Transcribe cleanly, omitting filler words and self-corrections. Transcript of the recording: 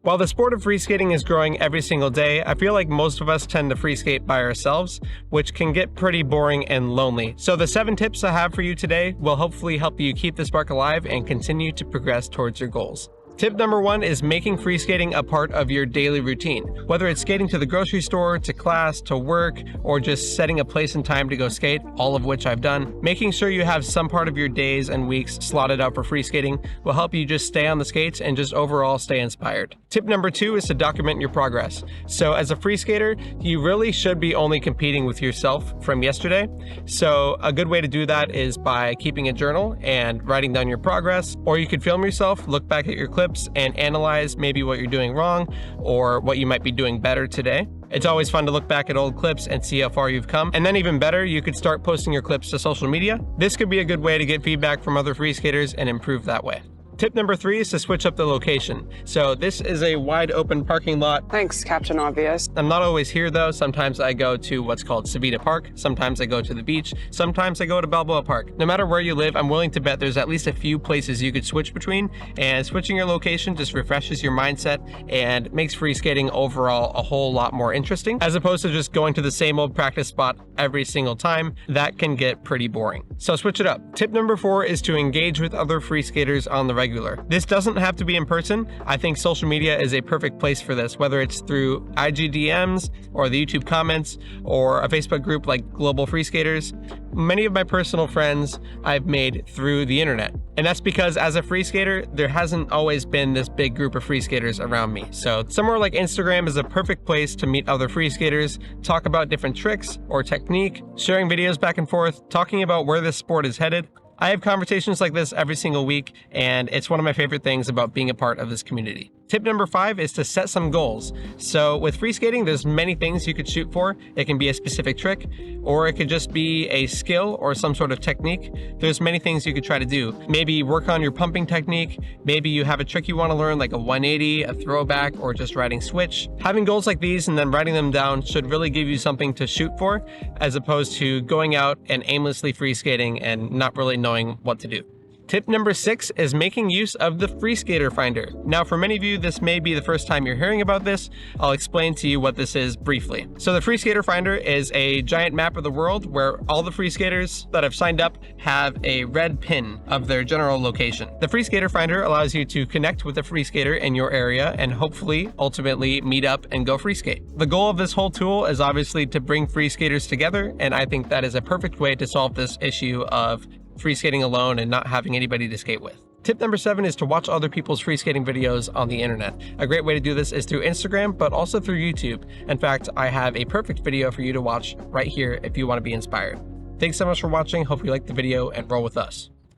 While the sport of freeskating is growing every single day, I feel like most of us tend to freeskate by ourselves, which can get pretty boring and lonely. So the 7 tips I have for you today will hopefully help you keep the spark alive and continue to progress towards your goals. Tip number 1 is making freeskating a part of your daily routine. Whether it's skating to the grocery store, to class, to work, or just setting a place and time to go skate, all of which I've done, making sure you have some part of your days and weeks slotted out for freeskating will help you just stay on the skates and just overall stay inspired. Tip number 2 is to document your progress. So as a freeskater, you really should be only competing with yourself from yesterday. So a good way to do that is by keeping a journal and writing down your progress, or you could film yourself, look back at your clips, and analyze maybe what you're doing wrong or what you might be doing better today. It's always fun to look back at old clips and see how far you've come. And then even better, you could start posting your clips to social media. This could be a good way to get feedback from other freeskaters and improve that way. Tip number 3 is to switch up the location. So this is a wide open parking lot. Thanks, Captain Obvious. I'm not always here though. Sometimes I go to what's called Savita Park. Sometimes I go to the beach. Sometimes I go to Balboa Park. No matter where you live, I'm willing to bet there's at least a few places you could switch between, and switching your location just refreshes your mindset and makes freeskating overall a whole lot more interesting, as opposed to just going to the same old practice spot every single time. That can get pretty boring. So switch it up. Tip number 4 is to engage with other freeskaters on the regular. This doesn't have to be in person. I think social media is a perfect place for this, whether it's through IG DMs or the YouTube comments or a Facebook group like Global Freeskaters. Many of my personal friends I've made through the internet. And that's because as a freeskater, there hasn't always been this big group of freeskaters around me. So somewhere like Instagram is a perfect place to meet other freeskaters, talk about different tricks or technique, sharing videos back and forth, talking about where this sport is headed. I have conversations like this every single week, and it's one of my favorite things about being a part of this community. Tip number 5 is to set some goals. So with freeskating, there's many things you could shoot for. It can be a specific trick, or it could just be a skill or some sort of technique. There's many things you could try to do. Maybe work on your pumping technique. Maybe you have a trick you want to learn, like a 180, a throwback, or just riding switch. Having goals like these and then writing them down should really give you something to shoot for, as opposed to going out and aimlessly freeskating and not really knowing what to do. Tip number 6 is making use of the Freeskater Finder. Now, for many of you, this may be the first time you're hearing about this. I'll explain to you what this is briefly. So the Freeskater Finder is a giant map of the world where all the freeskaters that have signed up have a red pin of their general location. The Freeskater Finder allows you to connect with a freeskater in your area and hopefully, ultimately, meet up and go freeskate. The goal of this whole tool is obviously to bring freeskaters together, and I think that is a perfect way to solve this issue of freeskating alone and not having anybody to skate with. Tip number 7 is to watch other people's freeskating videos on the internet. A great way to do this is through Instagram, but also through YouTube. In fact, I have a perfect video for you to watch right here if you want to be inspired. Thanks so much for watching. Hope you liked the video and roll with us.